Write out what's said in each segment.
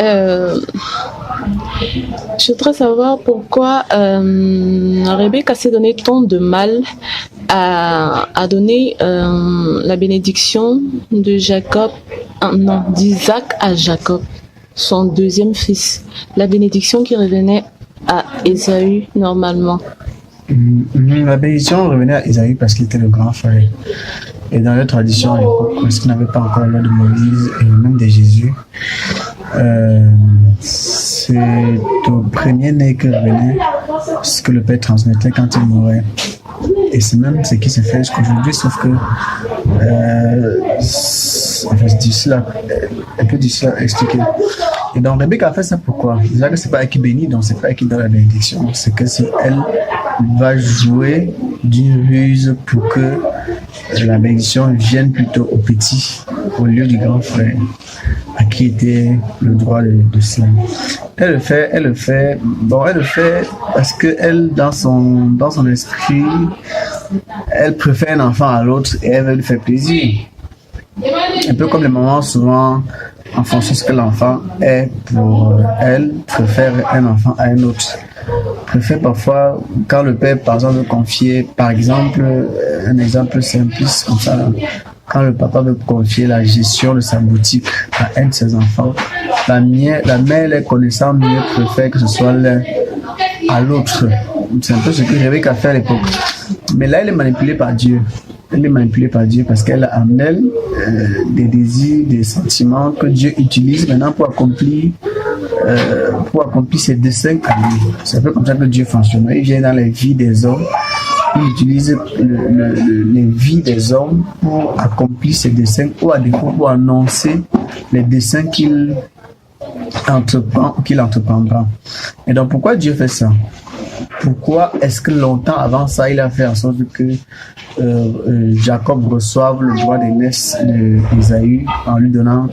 Euh, je voudrais savoir pourquoi Rebecca s'est donné tant de mal à donner la bénédiction de Jacob, non, d'Isaac à Jacob, son deuxième fils. La bénédiction qui revenait à Ésaü normalement. La bénédiction revenait à Ésaü parce qu'il était le grand frère. Et dans la tradition à l'époque, parce qu'il n'avait pas encore la loi de Moïse et même de Jésus, c'est au premier-né que revenait ce que le père transmettait quand il mourait. Et c'est même ce qui se fait jusqu'aujourd'hui, sauf que c'est difficile un peu difficile à expliquer. Et donc Rebecca a fait ça pourquoi? Déjà que c'est pas elle qui bénit, donc c'est pas elle qui donne la bénédiction. C'est que si elle va jouer d'une ruse pour que la bénédiction vienne plutôt au petit, au lieu du grand frère, à qui était le droit de cela. Elle le fait parce que elle, dans son esprit, elle préfère un enfant à l'autre et elle veut lui faire plaisir. Un peu comme les mamans, souvent, en fonction de ce que l'enfant est pour elle, préfère un enfant à un autre. Préfère parfois, quand le père, par exemple, veut confier, par exemple, un exemple simpliste comme ça, quand le papa veut confier la gestion de sa boutique à un de ses enfants, la mère, les connaissant mieux, préfère que ce soit l'un à l'autre. C'est un peu ce que Rebecca a fait à l'époque. Mais là, elle est manipulée par Dieu. Elle est manipulée par Dieu parce qu'elle a en elle des désirs, des sentiments que Dieu utilise maintenant pour accomplir ses desseins à lui. C'est un peu comme ça que Dieu fonctionne. Il vient dans les vies des hommes, il utilise les vies des hommes pour accomplir ses desseins ou à défaut pour annoncer les desseins qu'il entreprend ou qu'il entreprendra. Et donc pourquoi Dieu fait ça? Pourquoi est-ce que longtemps avant ça, il a fait en sorte que Jacob reçoive le droit d'aînesse d'Ésaü en lui donnant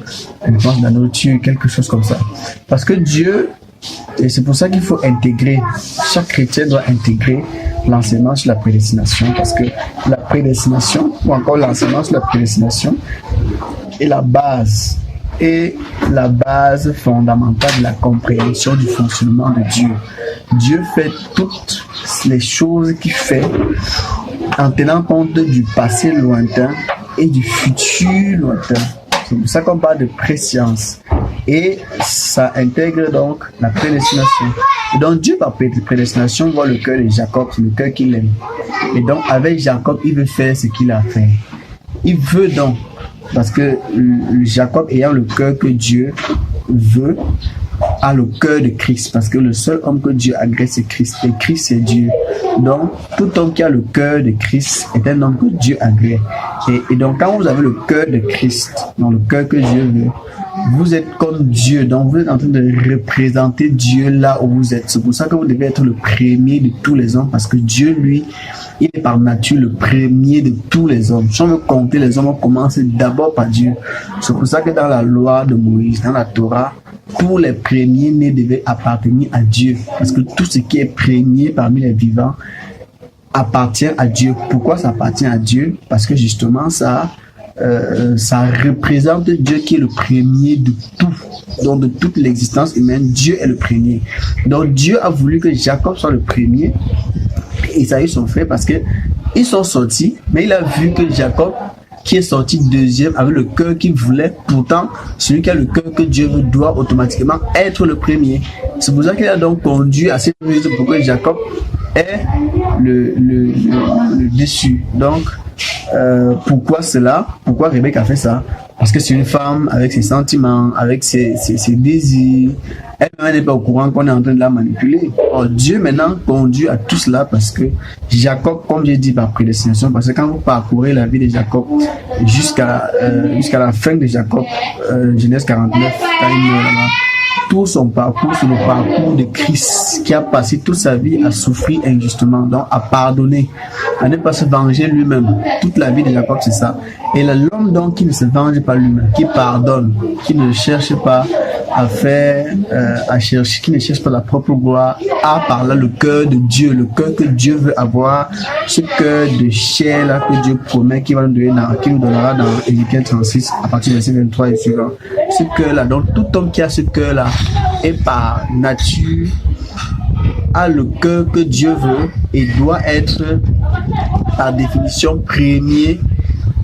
une pense de la nourriture, quelque chose comme ça? Parce que Dieu, et c'est pour ça qu'il faut intégrer, chaque chrétien doit intégrer l'enseignement sur la prédestination, parce que la prédestination, ou encore l'enseignement sur la prédestination, est la base fondamentale de la compréhension du fonctionnement de Dieu. Dieu fait toutes les choses qu'il fait en tenant compte du passé lointain et du futur lointain. C'est pour ça qu'on parle de préscience. Et ça intègre donc la prédestination. Et donc Dieu, par prédestination, voit le cœur de Jacob, c'est le cœur qu'il aime. Et donc avec Jacob, il veut faire ce qu'il a fait. Il veut donc, parce que Jacob ayant le cœur que Dieu veut, a le cœur de Christ, parce que le seul homme que Dieu agrée, c'est Christ, et Christ c'est Dieu. Donc tout homme qui a le cœur de Christ est un homme que Dieu agrée. Et donc quand vous avez le cœur de Christ, dans le cœur que Dieu veut, vous êtes comme Dieu, donc vous êtes en train de représenter Dieu là où vous êtes. C'est pour ça que vous devez être le premier de tous les hommes, parce que Dieu, lui, il est par nature le premier de tous les hommes. Si on veut compter les hommes, on commence d'abord par Dieu. C'est pour ça que dans la loi de Moïse, dans la Torah, tous les premiers-nés devaient appartenir à Dieu. Parce que tout ce qui est premier parmi les vivants appartient à Dieu. Pourquoi ça appartient à Dieu? Parce que justement, ça représente Dieu qui est le premier de tout. Donc de toute l'existence humaine, Dieu est le premier. Donc Dieu a voulu que Jacob soit le premier et Esaü son frère, parce que ils sont sortis, mais il a vu que Jacob, qui est sorti deuxième, avait le cœur qu'il voulait. Pourtant, celui qui a le cœur que Dieu veut doit automatiquement être le premier. C'est pour ça qu'il a donc conduit à cette ruse pour que Jacob ait le dessus. Donc, pourquoi cela? Pourquoi Rebecca a fait ça? Parce que c'est une femme avec ses sentiments, avec ses désirs. Elle n'est pas au courant qu'on est en train de la manipuler. Or, Dieu maintenant conduit à tout cela parce que Jacob, comme j'ai dit par prédestination, parce que quand vous parcourez la vie de Jacob jusqu'à la fin de Jacob, Genèse 49, quand il meurt là-bas, tout son parcours, c'est le parcours de Christ qui a passé toute sa vie à souffrir injustement, donc à pardonner, à ne pas se venger lui-même. Toute la vie de Jacob, c'est ça. Et l'homme donc qui ne se venge pas lui-même, qui pardonne, qui ne cherche pas qui ne cherche pas la propre gloire, a par là le cœur de Dieu, le cœur que Dieu veut avoir, ce cœur de chair là que Dieu promet qu'il nous donnera dans Ézéchiel 36 à partir du verset 23 et suivant. Ce cœur là, donc tout homme qui a ce cœur là est par nature, a le cœur que Dieu veut et doit être par définition premier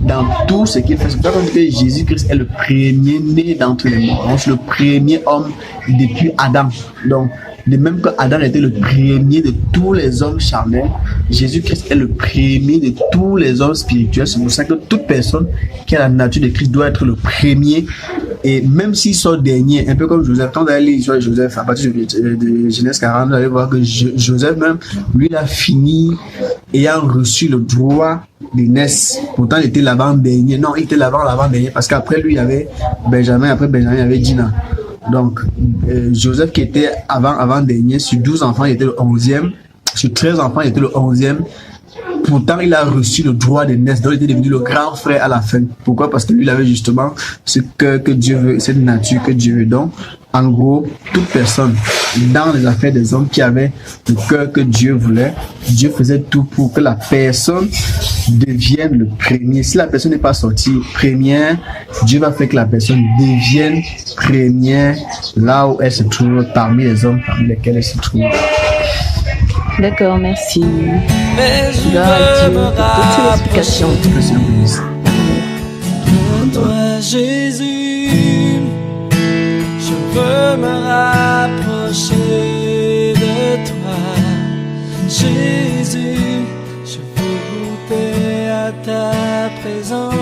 dans tout ce qu'il fait. C'est pour ça qu'on dit que Jésus-Christ est le premier né d'entre les morts. Donc, le premier homme depuis Adam. Donc, de même que Adam était le premier de tous les hommes charnels, Jésus-Christ est le premier de tous les hommes spirituels. C'est pour ça que toute personne qui a la nature de Christ doit être le premier. Et même s'il sort dernier, un peu comme Joseph, quand vous allez lire l'histoire de Joseph, à partir de Genèse 40, vous allez voir que Joseph même, lui, il a fini ayant reçu le droit d'aînesse. Pourtant, il était l'avant-dernier. Non, il était l'avant-dernier parce qu'après lui, il y avait Benjamin, après Benjamin, il y avait Dina. Donc, Joseph qui était avant-dernier, sur 12 enfants, il était le 11e. Sur 13 enfants, il était le 11e. Pourtant, il a reçu le droit d'aînesse, donc il était devenu le grand frère à la fin. Pourquoi? Parce que lui, il avait justement ce cœur que Dieu veut, cette nature que Dieu veut. Donc, en gros, toute personne dans les affaires des hommes qui avait le cœur que Dieu voulait, Dieu faisait tout pour que la personne devienne le premier. Si la personne n'est pas sortie première, Dieu va faire que la personne devienne première là où elle se trouve, parmi les hommes parmi lesquels elle se trouve. D'accord, merci. Mais je Gloire à veux Dieu me pour toutes ces explications. Que le Seigneur bénisse. de toi, Jésus. Je veux me rapprocher de toi, Jésus. Je veux goûter à ta présence.